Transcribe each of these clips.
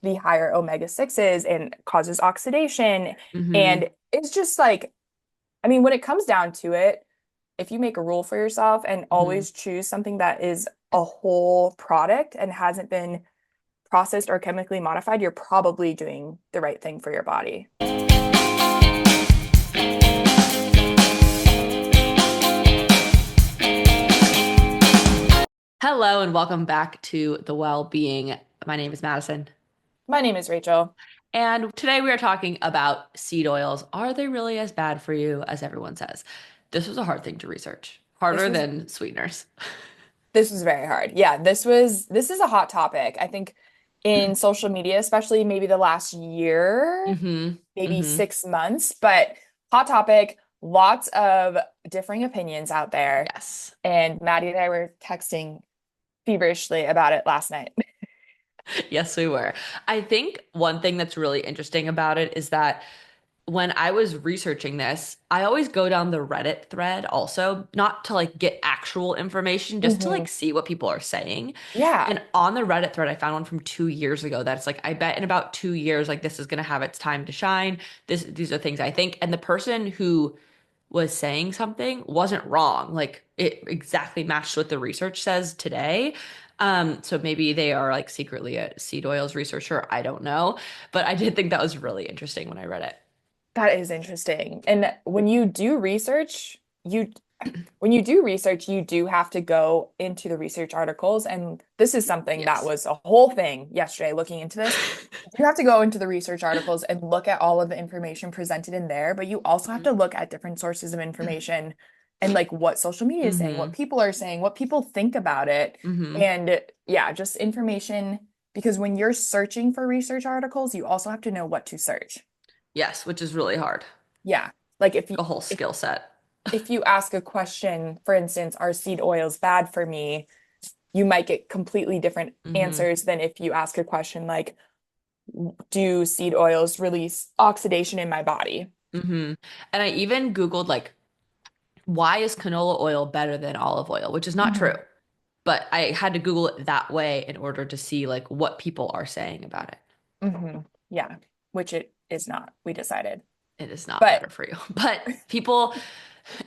the higher omega-6s and causes oxidation. Mm-hmm. And it's just like, I mean, when it comes down to it, if you make a rule for yourself and Hmm. always choose something that is a whole product and hasn't been processed or chemically modified, you're probably doing the right thing for your body. Hello and welcome back to The Well-Being. My name is Madison, My name is Rachel. and today we are talking about seed oils. Are they really as bad for you as everyone says? This was a hard thing to research, This harder was than sweeteners. this was very hard. Yeah, this is a hot topic. I think in social media, especially maybe the last year, Mm-hmm. maybe Mm-hmm. 6 months, but hot topic, lots of differing opinions out there. Yes. And Maddie and I were texting feverishly about it last night. Yes, we were. I think one thing that's really interesting about it is that when I was researching this, I always go down the Reddit thread also, not to like get actual information, just to Hmm. like see what people are saying. Yeah. And on the Reddit thread, I found one from 2 years ago that's like, I bet in about 2 years, like this is gonna have its time to shine. These are things I think. And the person who was saying something wasn't wrong. Like it exactly matched what the research says today. So maybe they are like secretly a seed oils researcher. I don't know. But I did think that was really interesting when I read it. That is interesting. And when you do research, you do have to go into the research articles. And this is something that Yes. was a whole thing yesterday looking into this. You have to go into the research articles and look at all of the information presented in there, but you also have to look at different sources of information and like what social media is saying, what Mm-hmm. people are saying, what people think about it. Mm-hmm. And yeah, just information because when you're searching for research articles, you also have to know what to search. Yes, which is really hard. Yeah. Like A whole if skill set. if you ask a question, for instance, are seed oils bad for me? You might get completely different Mm-hmm. answers than if you ask a question like, do seed oils release oxidation in my body? Mm-hmm. And I even Googled like, why is canola oil better than olive oil? Which is not true. Mhm. But I had to Google it that way in order to see like what people are saying about it. Yeah, which it is not, we decided. It is not But better for you. But people,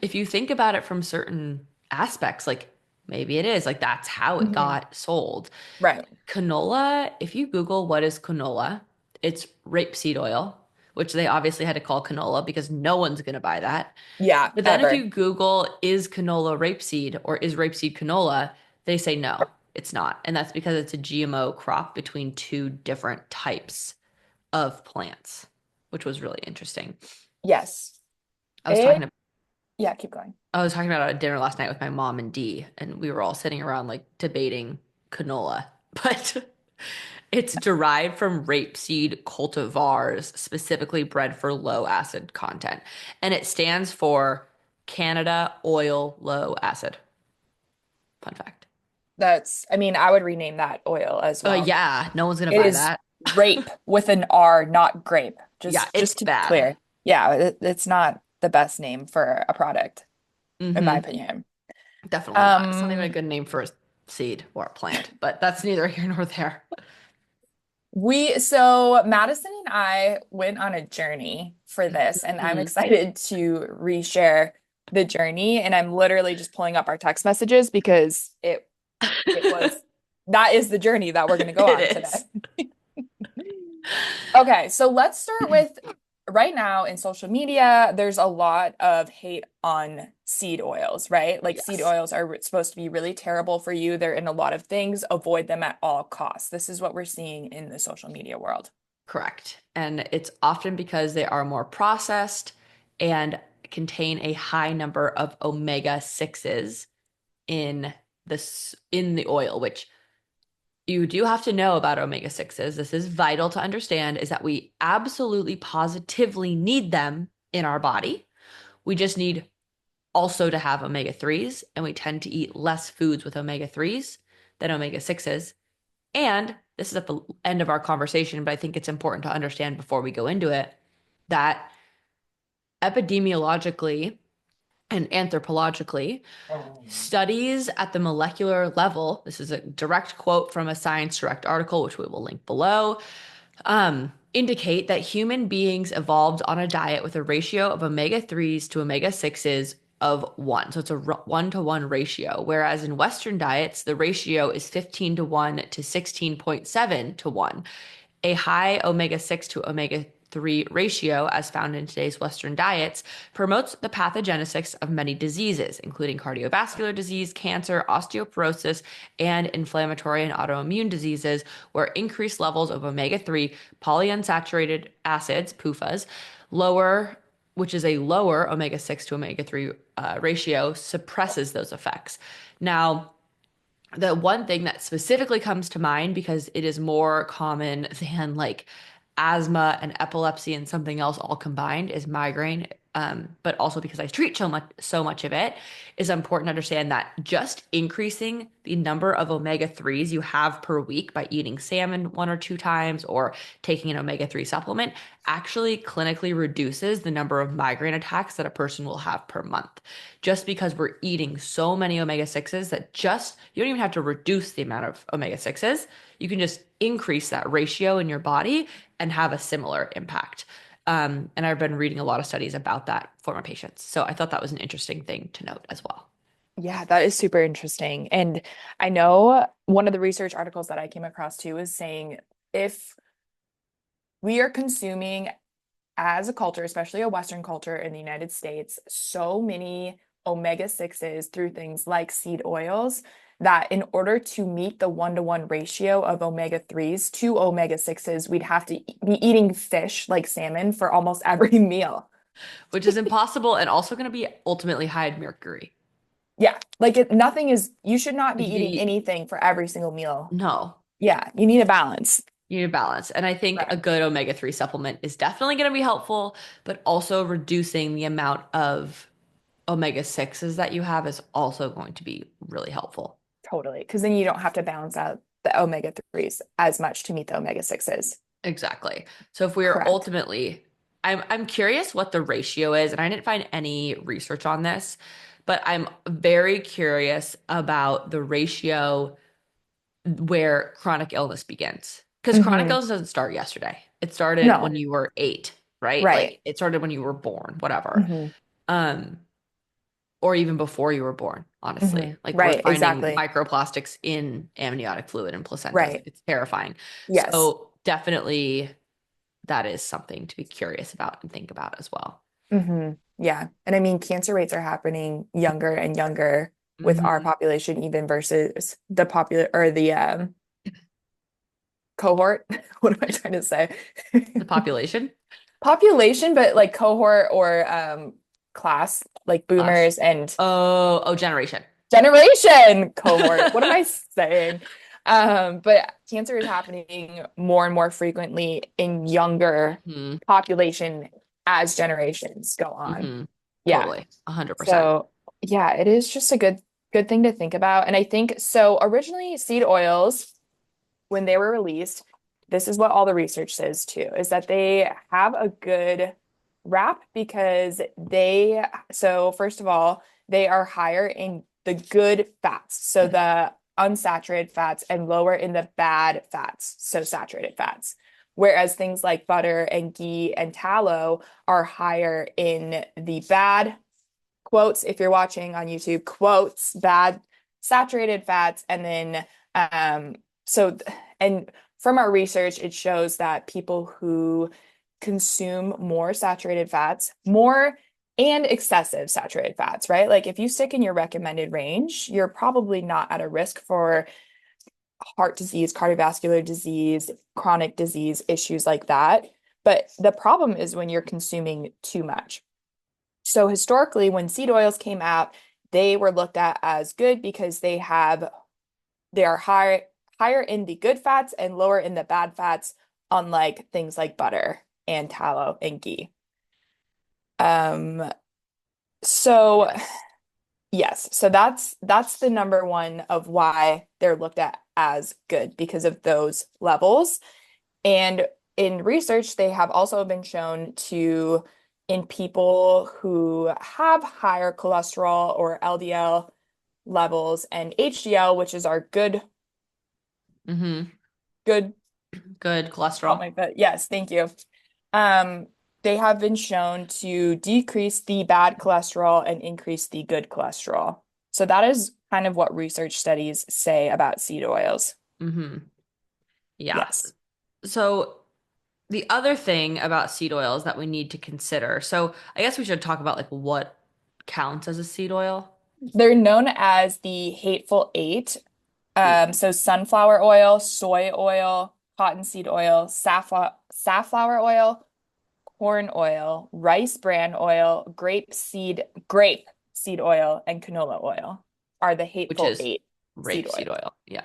if you think about it from certain aspects, like maybe it is, like that's how it mhm, got sold. right. Canola, if you Google what is canola, it's rapeseed oil, which they obviously had to call canola because no one's going to buy that. Yeah, But then if ever. you Google is canola rapeseed or is rapeseed canola, they say no, it's not. And that's because it's a GMO crop between two different types of plants, which was really interesting. Yes. I was It, talking to, yeah, keep going. I was talking about it at dinner last night with my mom and Dee, and we were all sitting around like debating canola. But it's derived from rapeseed cultivars, specifically bred for low acid content. And it stands for Canada oil low acid. Fun fact. I mean, I would rename that oil as well. Yeah, no one's gonna It buy is that. rape with an R, not grape. Yeah, it's Just to be bad. clear. Yeah, it's not the best name for a product, in my Hmm. opinion. Definitely not. It's not even a Um, good name for a seed or a plant, but that's neither here nor there. so Madison and I went on a journey for this, and I'm Hmm. excited to reshare the journey. And I'm literally just pulling up our text messages because it was that is the journey that we're going to go It on today. is. Okay, so let's start with right now in social media, there's a lot of hate on seed oils, right? Like seed Yes, oils are supposed to be really terrible for you. They're in a lot of things. Avoid them at all costs. This is what we're seeing in the social media world. correct. And it's often because they are more processed and contain a high number of omega 6s in in the oil, which you do have to know about omega 6s. This is vital to understand is that we absolutely positively need them in our body. We just need also to have omega 3s, and we tend to eat less foods with omega 3s than omega 6s. And this is at the end of our conversation, but I think it's important to understand before we go into it that epidemiologically and anthropologically, studies at the molecular level, this is a direct quote from a Science Direct article, which we will link below, Indicate that human beings evolved on a diet with a ratio of omega-3s to omega-6s of 1. So it's a 1-to-1 ratio, whereas in Western diets, the ratio is 15 to 1 to 16.7 to 1. A high omega-6 to omega-3 ratio, as found in today's Western diets, promotes the pathogenesis of many diseases, including cardiovascular disease, cancer, osteoporosis, and inflammatory and autoimmune diseases, where increased levels of omega-3 polyunsaturated acids, PUFAs, lower, which is a lower omega-6 to omega-3 ratio, suppresses those effects. Now, the one thing that specifically comes to mind because it is more common than like asthma and epilepsy and something else all combined is migraine. But also because I treat so much of it, is important to understand that just increasing the number of omega-3s you have per week by eating salmon 1 or 2 times or taking an omega-3 supplement actually clinically reduces the number of migraine attacks that a person will have per month. Just because we're eating so many omega-6s that just you don't even have to reduce the amount of omega-6s. You can just increase that ratio in your body and have a similar impact. And I've been reading a lot of studies about that for my patients. So I thought that was an interesting thing to note as well. Yeah, that is super interesting. And I know one of the research articles that I came across too is saying if we are consuming as a culture, especially a Western culture in the United States, so many omega-6s through things like seed oils that in order to meet the 1-to-1 ratio of omega-3s to omega-6s, we'd have to be eating fish like salmon for almost every meal. Which is impossible and also going to be ultimately high in mercury. Yeah, like nothing is, you should not be Like you eating need, anything for every single meal. no, Yeah, you need a balance. you need a balance. And I think a Right. good omega-3 supplement is definitely going to be helpful, but also reducing the amount of omega-6s that you have is also going to be really helpful. Totally. Because then you don't have to balance out the omega-3s as much to meet the omega-6s. Exactly. So if we are Correct. ultimately, I'm curious what the ratio is, and I didn't find any research on this, but I'm very curious about the ratio where chronic illness begins. Because chronic Hmm. illness doesn't start yesterday. It started when No, you were 8, right? right. Like it started when you were born, whatever. Hmm. Um, or even before you were born, Hmm. honestly. Like we're Right, finding exactly. microplastics in amniotic fluid and placentas. Right. Like it's terrifying. Yes. So definitely that is something to be curious about and think about as well. Hmm. Yeah. And I mean, cancer rates are happening younger and younger with our Hmm. population, even versus the popular or the cohort. What am I trying to say? The population Population, but like cohort or class, like class. boomers and Oh, generation. generation cohort. What am I saying? But cancer is happening more and more frequently in younger Hmm. population as generations go on. Hmm. Yeah. Totally. 100%. So yeah, it is just a good thing to think about. And I think so originally seed oils, when they were released, this is what all the research says too, is that they have a good rap because so first of all, they are higher in the good fats, so the unsaturated fats, and lower in the bad fats, so saturated fats. Whereas things like butter and ghee and tallow are higher in the bad quotes, if you're watching on YouTube, quotes, bad saturated fats, and then so and from our research, it shows that people who consume more saturated fats, more and excessive saturated fats, right? Like if you stick in your recommended range, you're probably not at a risk for heart disease, cardiovascular disease, chronic disease, issues like that. But the problem is when you're consuming too much. So historically, when seed oils came out, they were looked at as good because they are higher in the good fats and lower in the bad fats, unlike things like butter and tallow and ghee. Um, so Yes. yes, so that's the number one of why they're looked at as good because of those levels. And in research, they have also been shown to, in people who have higher cholesterol or LDL levels and HDL, which is our good Hmm. good Good Oh cholesterol. my God. Yes, thank you. Um, they have been shown to decrease the bad cholesterol and increase the good cholesterol. So that is kind of what research studies say about seed oils. Hmm. Yeah. Yes. So the other thing about seed oils that we need to consider. So I guess we should talk about like what counts as a seed oil. They're known as the Hateful Eight. Ooh, So sunflower oil, soy oil, cottonseed oil, safflower oil, corn oil, rice bran oil, grape seed oil, and canola oil are the which Hateful is Eight seed rapeseed oils. oil. Yeah.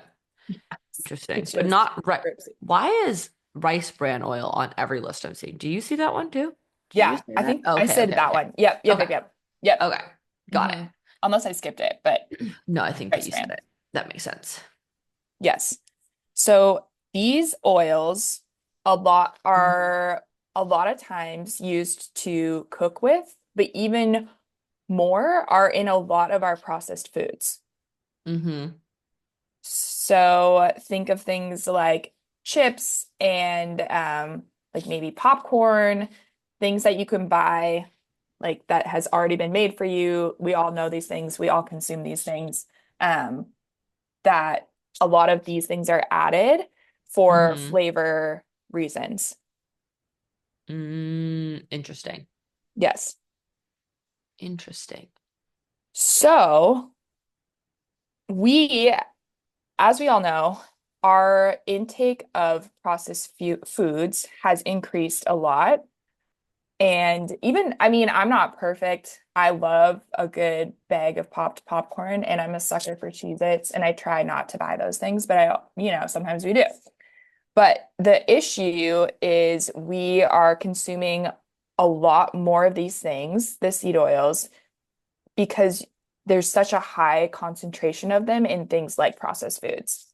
Interesting. It's But just not right. grapeseed. Why is rice bran oil on every list I'm seeing? Do you see that one too? Did you Yeah, say I that? think I Okay, said okay, that okay. one. Yep, yep, Okay. yep, yep. Yep. Okay. Got it. Unless I skipped it, but No, I think that rice you said bran. it. That makes sense. Yes. So these oils a lot Hmm. are a lot of times used to cook with, but even more are in a lot of our processed foods. Hmm. So think of things like chips and like maybe popcorn, things that you can buy like that has already been made for you. We all know these things. We all consume these things. Um, that a lot of these things are added for Hmm. flavor reasons. Interesting. Yes. Interesting. So we, as we all know, our intake of processed foods has increased a lot. And even, I mean, I'm not perfect. I love a good bag of popped popcorn and I'm a sucker for Cheez-Its and I try not to buy those things, but sometimes we do. But the issue is we are consuming a lot more of these things, the seed oils, because there's such a high concentration of them in things like processed foods.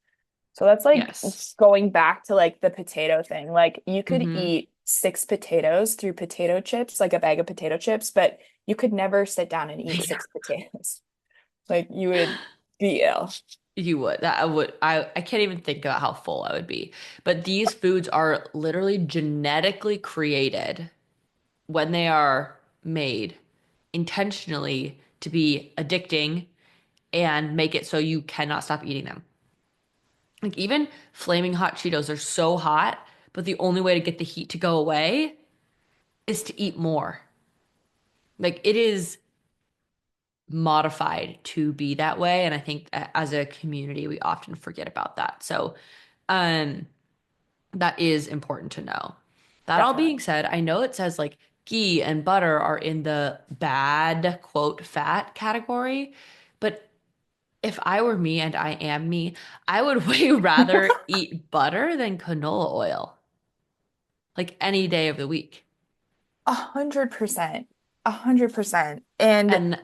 So that's like Yes. going back to like the potato thing. Like you could Hmm. eat six potatoes through potato chips, like a bag of potato chips, but you could never sit down and eat Yeah. six potatoes. Like you would be ill. You would. That I would. I can't even think about how full I would be. But these foods are literally genetically created when they are made intentionally to be addicting and make it so you cannot stop eating them. Like even flaming hot Cheetos are so hot, but the only way to get the heat to go away is to eat more. Like it is modified to be that way, and I think as a community we often forget about that. So, um that is important to know. That all Definitely. being said, I know it says like ghee and butter are in the bad, quote, fat category, but if I were me and I am me, I would way rather eat butter than canola oil, like any day of the week. 100%. 100%. And And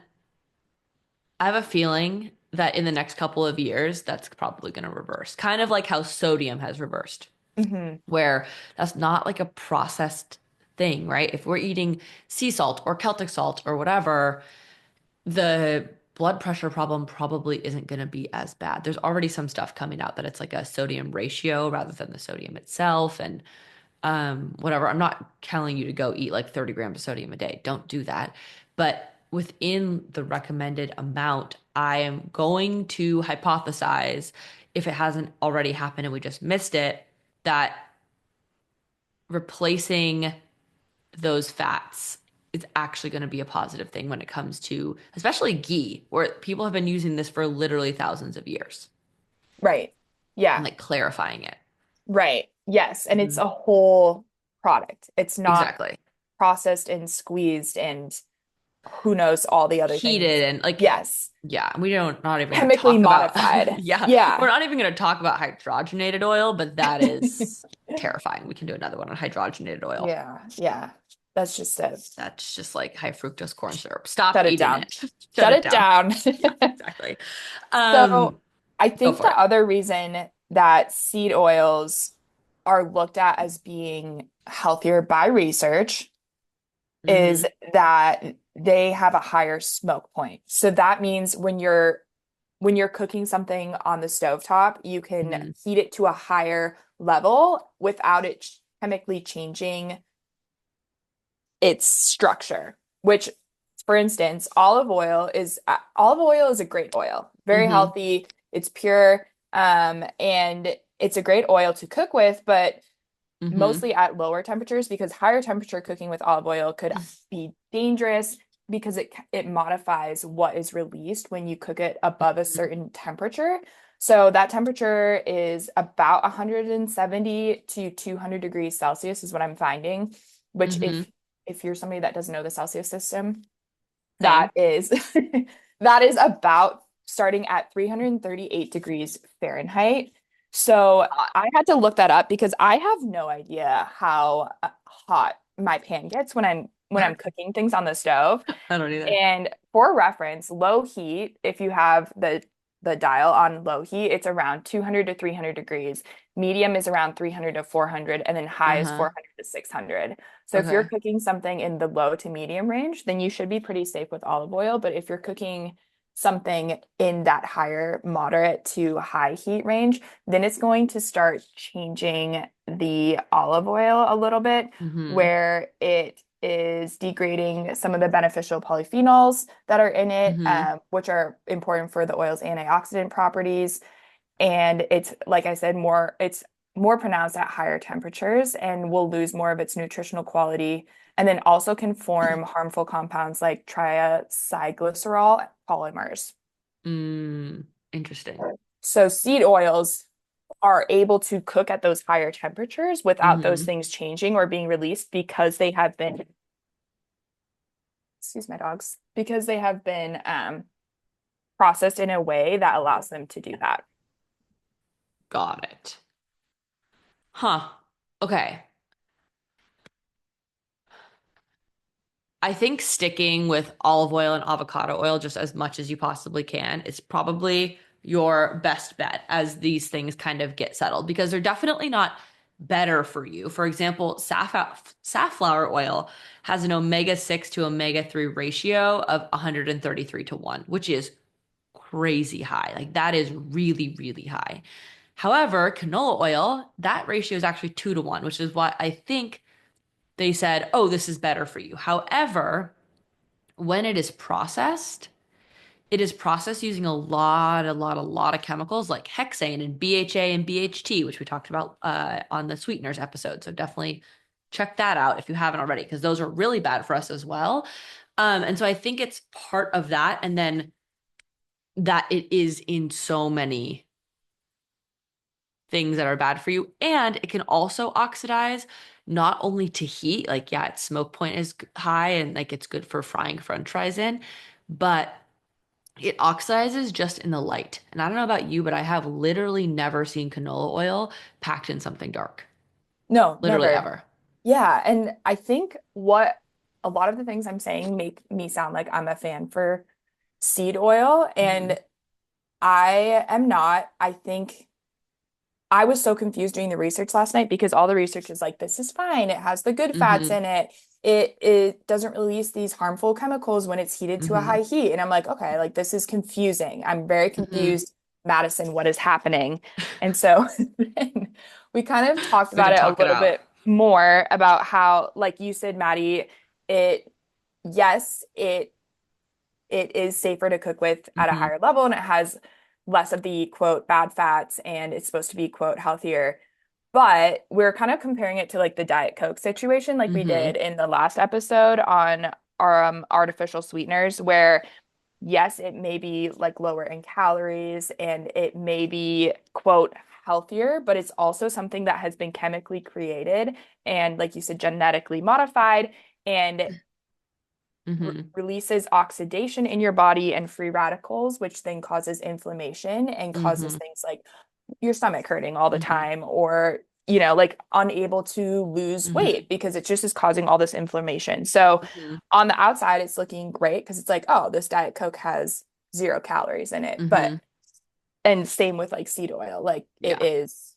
I have a feeling that in the next couple of years, that's probably going to reverse, kind of like how sodium has reversed, mhm, where that's not like a processed thing, right? If we're eating sea salt or Celtic salt or whatever, the blood pressure problem probably isn't going to be as bad. There's already some stuff coming out that it's like a sodium ratio rather than the sodium itself and whatever. I'm not telling you to go eat like 30 grams of sodium a day. Don't do that. But within the recommended amount, I am going to hypothesize, if it hasn't already happened and we just missed it, that replacing those fats is actually going to be a positive thing when it comes to especially ghee, where people have been using this for literally thousands of years right. and Yeah, like clarifying it. right. Yes. And it's Mhm. a whole product. It's not Exactly. processed and squeezed and who knows all the other things. Heated and like, Yes. yeah, we don't not even going to Chemically talk about, modified. yeah, we're Yeah. not even going to talk about hydrogenated oil, but that is terrifying. We can do another one on hydrogenated oil. Yeah. Yeah. That's just it. That's just like high fructose corn syrup. Stop Shut it eating down. it. Shut Shut it it down. down. Yeah, exactly. So Um, I Go think for the it. other reason that seed oils are looked at as being healthier by research is Hmm. that they have a higher smoke point. So that means when you're when you're cooking something on the stovetop, you can Mhm. heat it to a higher level without it chemically changing its structure, which, for instance, olive oil is a great oil, very Mhm. healthy, it's pure, and it's a great oil to cook with, but Mhm. mostly at lower temperatures because higher temperature cooking with olive oil could be dangerous because it modifies what is released when you cook it above a certain temperature. So that temperature is about 170 to 200 degrees Celsius is what I'm finding, which Mhm. if you're somebody that doesn't know the Celsius system, that Same. is that is about starting at 338 degrees Fahrenheit. So Hot. I had to look that up because I have no idea how hot my pan gets when I'm cooking things on the stove. I don't either. And for reference, low heat, if you have the dial on low heat, it's around 200 to 300 degrees. Medium is around 300 to 400, and then high is Uh-huh. 400 to 600. So if you're Okay. cooking something in the low to medium range, then you should be pretty safe with olive oil. But if you're cooking something in that higher moderate to high heat range, then it's going to start changing the olive oil a little bit, Mhm. where it is degrading some of the beneficial polyphenols that are in it, Mhm. which are important for the oil's antioxidant properties. And it's, like I said, it's more pronounced at higher temperatures and will lose more of its nutritional quality. And then also can form harmful compounds like triacylglycerol polymers. Interesting. So seed oils are able to cook at those higher temperatures without those Mhm. things changing or being released because they have been, excuse my dogs, because they have been processed in a way that allows them to do that. Got it. Huh. Okay. I think sticking with olive oil and avocado oil just as much as you possibly can is probably your best bet as these things kind of get settled because they're definitely not better for you. For example, safflower oil has an omega-6 to omega-3 ratio of 133 to 1, which is crazy high. Like that is really, really high. However, canola oil, that ratio is actually 2 to 1, which is what I think they said, oh, this is better for you. However, when it is processed using a lot of chemicals like hexane and BHA and BHT, which we talked about on the sweeteners episode. So definitely check that out if you haven't already, because those are really bad for us as well. And so I think it's part of that. And then that it is in so many things that are bad for you. And it can also oxidize not only to heat, like, yeah, its smoke point is high and like it's good for frying french fries in, but it oxidizes just in the light. And I don't know about you, but I have literally never seen canola oil packed in something dark. No, Literally never. ever. Yeah, and I think what a lot of the things I'm saying make me sound like I'm a fan for seed oil, Hmm. and I am not. I think I was so confused doing the research last night because all the research is like, this is fine. It has the good fats Hmm. in it. It doesn't release these harmful chemicals when it's heated to a high Hmm. heat. And I'm like, okay, like this is confusing. I'm very Hmm. confused, Madison, what is happening? And so then we kind of talked We about had it to a talk it little out. bit more about how, like you said, Maddie, it yes, it is safer to cook with at a Hmm. higher level and it has less of the quote bad fats and it's supposed to be quote healthier. But we're kind of comparing it to like the Diet Coke situation, like we Hmm. did in the last episode on our artificial sweeteners, where yes, it may be like lower in calories and it may be quote healthier, but it's also something that has been chemically created and, like you said, genetically modified. And Hmm. releases oxidation in your body and free radicals, which then causes inflammation and causes Hmm. things like your stomach hurting all the Hmm. time, or, like unable to lose Hmm. weight because it just is causing all this inflammation. So Hmm. on the outside, it's looking great because it's like, oh, this Diet Coke has 0 calories in it. Hmm. And same with like seed oil, like it Yeah. is,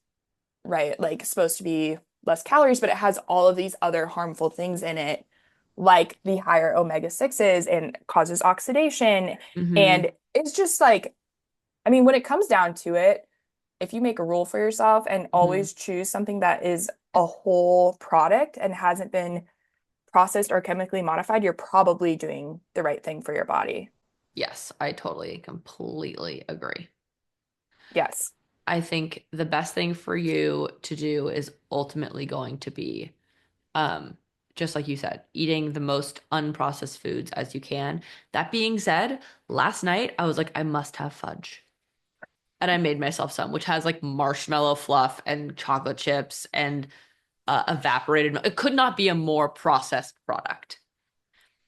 right? Like supposed to be less calories, but it has all of these other harmful things in it, like the higher omega 6s and causes oxidation. Hmm. And it's just like I mean, when it comes down to it, if you make a rule for yourself and Mhm. always choose something that is a whole product and hasn't been processed or chemically modified, you're probably doing the right thing for your body. Yes, I totally, completely agree. Yes. I think the best thing for you to do is ultimately going to be, um, just like you said, eating the most unprocessed foods as you can. That being said, last night I was like, I must have fudge. And I made myself some, which has like marshmallow fluff and chocolate chips and evaporated milk. It could not be a more processed product,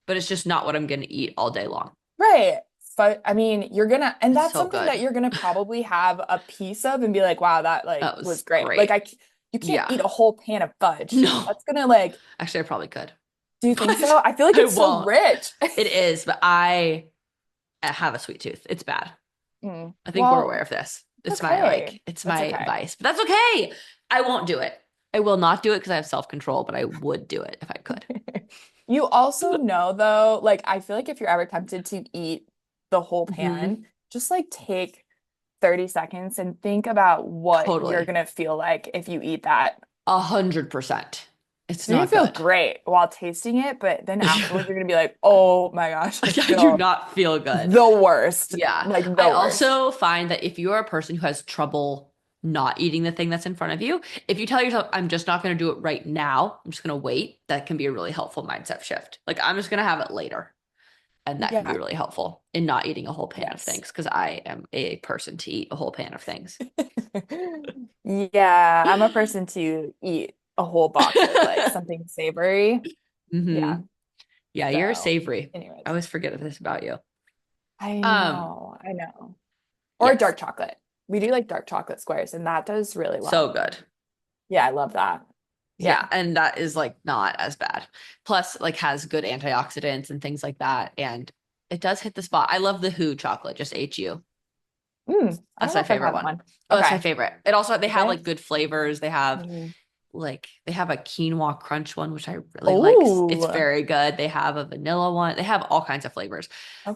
but it's just not what I'm going to eat all day long. Right. But I mean, you're gonna, and It's that's so something that good. you're gonna probably have a piece of and be like, wow, that like That was was great. Like great. you can't Yeah. eat a whole pan of fudge. No, That's gonna like, actually, I probably could, do you think but so? I feel like I it's so won't. rich. It is, but I have a sweet tooth. It's bad. I think we're aware Well, of this. it's okay. It's That's my okay. vice, but that's okay. I won't do it. I will not do it because I have self-control, but I would do it if I could. You also know though, like I feel like if you're ever tempted to eat the whole Hmm. pan, just like take 30 seconds and think about what you're Totally. gonna feel like if you eat that. 100%. It's So you're gonna not feel good. great while tasting it, but then afterwards you're gonna be like, oh my gosh, I I do feel not feel good. the worst. Yeah. Like I the worst. also find that if you are a person who has trouble not eating the thing that's in front of you, if you tell yourself, I'm just not going to do it right now, I'm just going to wait, that can be a really helpful mindset shift. Like, I'm just going to have it later. And that can be Yeah. really helpful in not eating a whole pan of Yes. things because I am a person to eat a whole pan of things. Yeah, I'm a person to eat a whole box of like something savory. Hmm. Yeah. Yeah, you're So, savory. I anyways, always forget this about you. I Um, know, I know. Or yes, dark chocolate. We do like dark chocolate squares, and that does really so well. good. Yeah, I love that. Yeah, Yeah. and that is like not as bad. Plus, like has good antioxidants and things like that. And it does hit the spot. I love the Who chocolate, just HU. I don't That's know my if I've favorite had that one. one. Oh, that's my Okay. favorite. It also they Is have it? like good flavors. They have Mhm. they have a quinoa crunch one, which I really like. It's Oh, very good. They have a vanilla one. They have all kinds of flavors.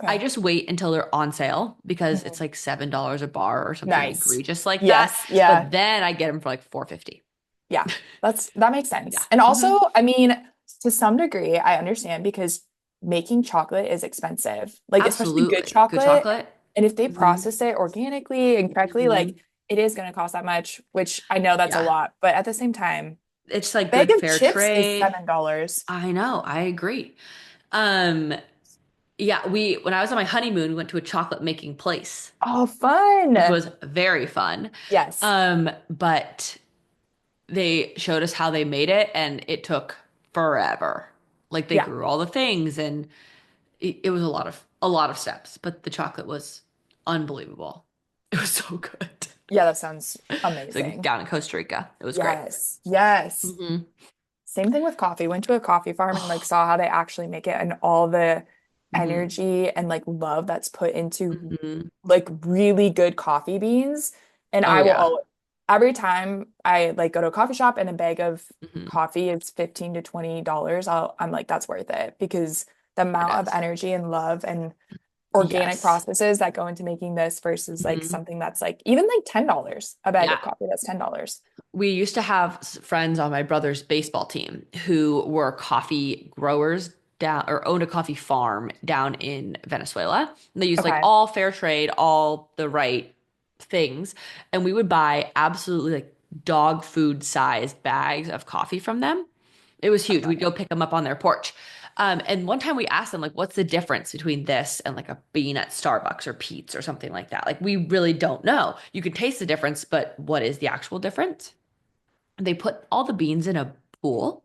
I okay. just wait until they're on sale because it's Mhm. like $7 a bar or something Nice. egregious like that. Yes. Yeah. But then I get them for like 4.50. Yeah. That makes Yeah. sense. And Hmm. also, I mean, to some degree, I understand because making chocolate is expensive. Like especially good Absolutely. Good chocolate. chocolate. And if they Hmm. process it organically and correctly, Hmm. like it is going to cost that much, which I know that's a Yeah. lot, but at the same time, It's like bag good of fair chips is trade. $7. I know. I agree. Um, yeah, when I was on my honeymoon, we went to a chocolate making place, Oh, which fun. was very fun. Yes. But they showed us how they made it and it took forever. Like they Yeah. grew all the things and it was a lot of steps, but the chocolate was unbelievable. It was so good. Yeah, that sounds It's like amazing. down in Costa Rica. It was great. Yes. Yes. Hmm. Same thing with coffee. Went to a coffee farm and like Oh, saw how they actually make it and all the hmm. energy and like love that's put into Hmm. like really good coffee beans. And Oh I will yeah. always, every time I like go to a coffee shop and a bag of Hmm. coffee is 15 to $20, I'm like, that's worth it because the It amount of is. energy and love and organic Yes. processes that go into making this versus like Hmm. something that's like even like $10 a bag of Yeah. coffee that's $10. We used to have friends on my brother's baseball team who were coffee growers down or owned a coffee farm down in Venezuela. And they used like Okay. all fair trade, all the right things. And we would buy absolutely like dog food sized bags of coffee from them. It was I huge. love We'd go it. pick them up on their porch. And one time we asked them, like, what's the difference between this and like a bean at Starbucks or Pete's or something like that? Like, we really don't know. You can taste the difference, but what is the actual difference? They put all the beans in a pool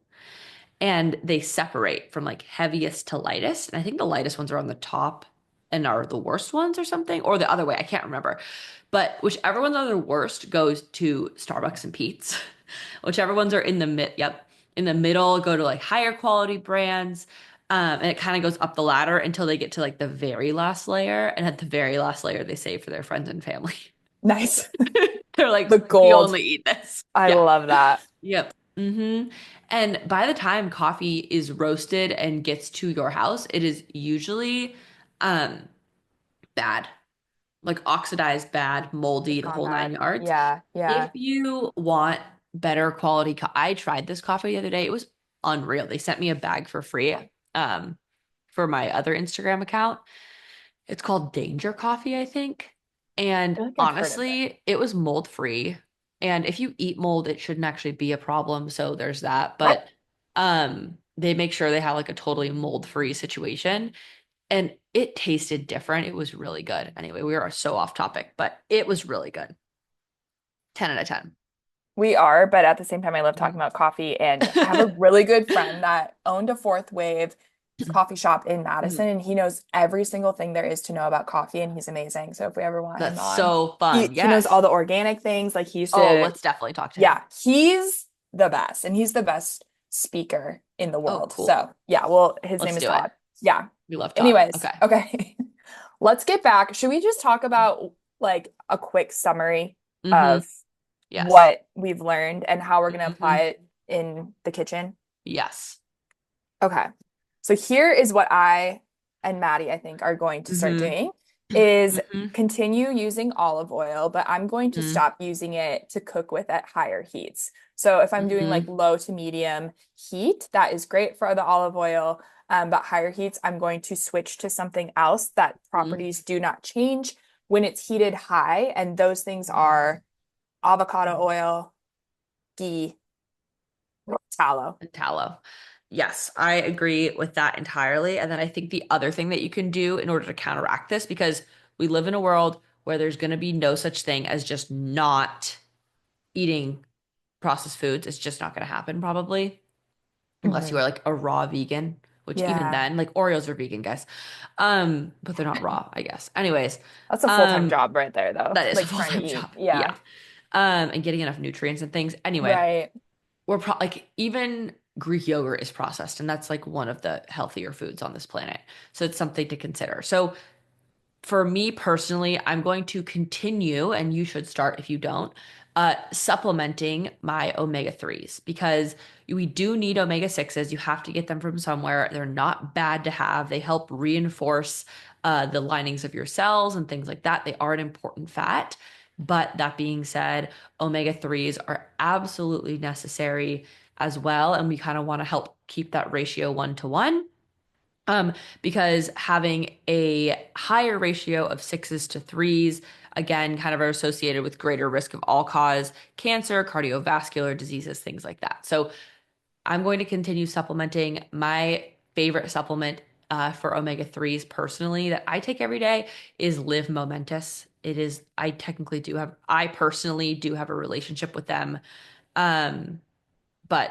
and they separate from like heaviest to lightest. And I think the lightest ones are on the top and are the worst ones or something, or the other way. I can't remember. But whichever ones are the worst goes to Starbucks and Pete's. Whichever ones are in the in the middle go to like higher quality brands. And it kind of goes up the ladder until they get to like the very last layer. And at the very last layer, they save for their friends and family. Nice. They're like, The we gold. only eat this. I Yeah. love that. Yep. And by the time coffee is roasted and gets to your house, it is usually um bad. like oxidized, bad, It's moldy, the gone whole nine bad. yards. Yeah, If yeah. you want better quality, I tried this coffee the other day. It was unreal. They sent me a bag for free for my other Instagram account. It's called Danger Coffee, I think. I And feel like I've heard of it. honestly, it was mold free. And if you eat mold, it shouldn't actually be a problem. So there's that. But they make sure they have like a totally mold free situation. And it tasted different. It was really good. Anyway, we are so off topic, but it was really good. 10 out of 10. We are, but at the same time, I love talking Mhm. about coffee. And I have a really good friend that owned a fourth wave coffee shop in Mhm. Madison, and he knows every single thing there is to know about coffee, and he's amazing. So if we ever want him That's on, so he fun. he knows all Yes. the organic things. Like he used Oh, to, let's definitely talk to him. yeah, he's the best, and he's the best speaker in the Oh, world. cool. So yeah, well, his name Let's is do it. Todd. Yeah. We love Todd. Anyways, Okay. okay. Let's get back. Should we just talk about like a quick summary Mm-hmm. of Yes. what we've learned and how we're going to apply Mm-hmm. it in the kitchen? Yes. Okay. So here is what I and Maddie, I think, are going to start Mm-hmm. doing is Mm-hmm. continue using olive oil, but I'm going to Mm-hmm. stop using it to cook with at higher heats. So if I'm doing like Mm-hmm. low to medium heat, that is great for the olive oil. But higher heats, I'm going to switch to something else that properties do not change when it's heated high. And those things are avocado oil, ghee, tallow. And tallow. Yes, I agree with that entirely. And then I think the other thing that you can do in order to counteract this, because we live in a world where there's going to be no such thing as just not eating processed foods. It's just not going to happen probably, unless you Mhm. are like a raw vegan, which even Yeah. then, like Oreos are vegan, guys. But they're not raw, I guess. Anyways, That's a full-time um, job right there, though. that is a Like trying to full-time eat. job. Yeah. Yeah. And getting enough nutrients and things. Anyway, Right. we're like even Greek yogurt is processed, and that's like one of the healthier foods on this planet. So it's something to consider. So for me personally, I'm going to continue, and you should start if you don't, supplementing my omega 3s because we do need omega 6s. You have to get them from somewhere. They're not bad to have. They help reinforce the linings of your cells and things like that. They are an important fat. But that being said, omega 3s are absolutely necessary as well. And we kind of want to help keep that ratio 1 to 1. Because having a higher ratio of 6's to 3's, again, kind of are associated with greater risk of all cause cancer, cardiovascular diseases, things like that. So I'm going to continue supplementing. My favorite supplement for omega 3's personally that I take every day is Live Momentous. It is, I personally do have a relationship with them. Um, but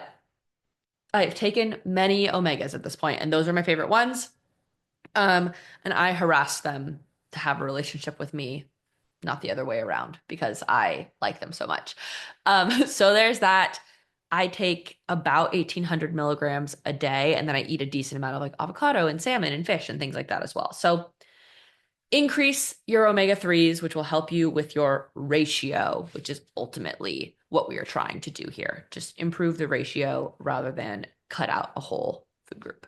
I've taken many omegas at this point, and those are my favorite ones. Um, and I harass them to have a relationship with me, not the other way around, because I like them so much. So there's that. I take about 1,800 milligrams a day, and then I eat a decent amount of like avocado and salmon and fish and things like that as well. So increase your omega 3s, which will help you with your ratio, which is ultimately what we are trying to do here. Just improve the ratio rather than cut out a whole food group.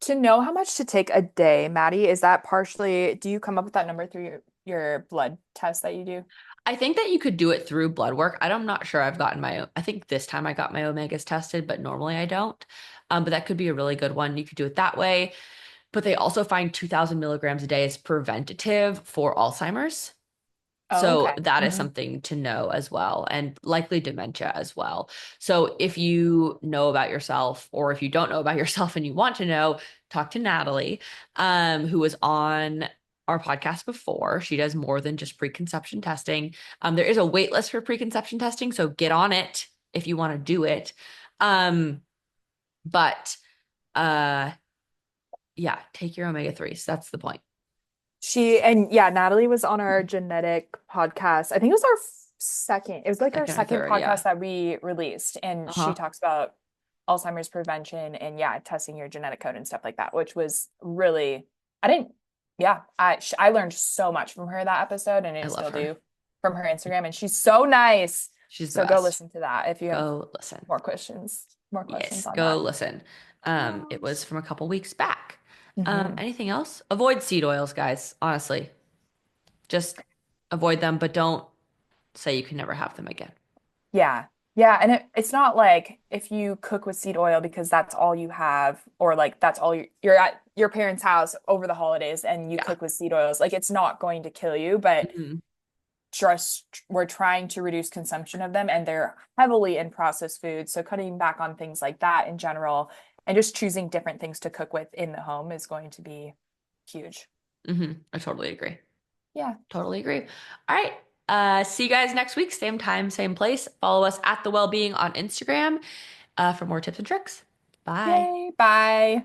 To know how much to take a day, Maddie, is that partially, do you come up with that number through your blood test that you do? I think that you could do it through blood work. I'm not sure I've gotten I think this time I got my omegas tested, but normally I don't. But that could be a really good one. You could do it that way. But they also find 2,000 milligrams a day is preventative for Alzheimer's. Oh, So okay. that is Hmm. something to know as well, and likely dementia as well. So if you know about yourself, or if you don't know about yourself and you want to know, talk to Natalie, who was on our podcast before. She does more than just preconception testing. There is a wait list for preconception testing, so get on it if you want to do it. But uh, yeah, take your omega 3s. That's the point. And yeah, Natalie was on our genetic podcast. I think it was our second, it was like our Second or second third, yeah. podcast that we released. And she Uh-huh. talks about Alzheimer's prevention and yeah, testing your genetic code and stuff like that, which was really, I didn't, yeah, I learned so much from her that episode and I I love still her. do from her Instagram. And she's so nice. She's the So go best. listen to that if you have Go listen. more questions Yes, on go that. listen. It was from a couple weeks back. Mhm. Anything else? Avoid seed oils, guys, honestly. Just avoid them, but don't say you can never have them again. Yeah. Yeah. And it's not like if you cook with seed oil because that's all you have, or like that's all you're at your parents' house over the holidays and you Yeah. cook with seed oils, like it's not going to kill you, but Mhm. just we're trying to reduce consumption of them and they're heavily in processed foods. So cutting back on things like that in general and just choosing different things to cook with in the home is going to be huge. I totally agree. Yeah. Totally agree. All right. See you guys next week, same time, same place. Follow us at The Wellbeing on Instagram for more tips and tricks. Bye. Yay. Bye.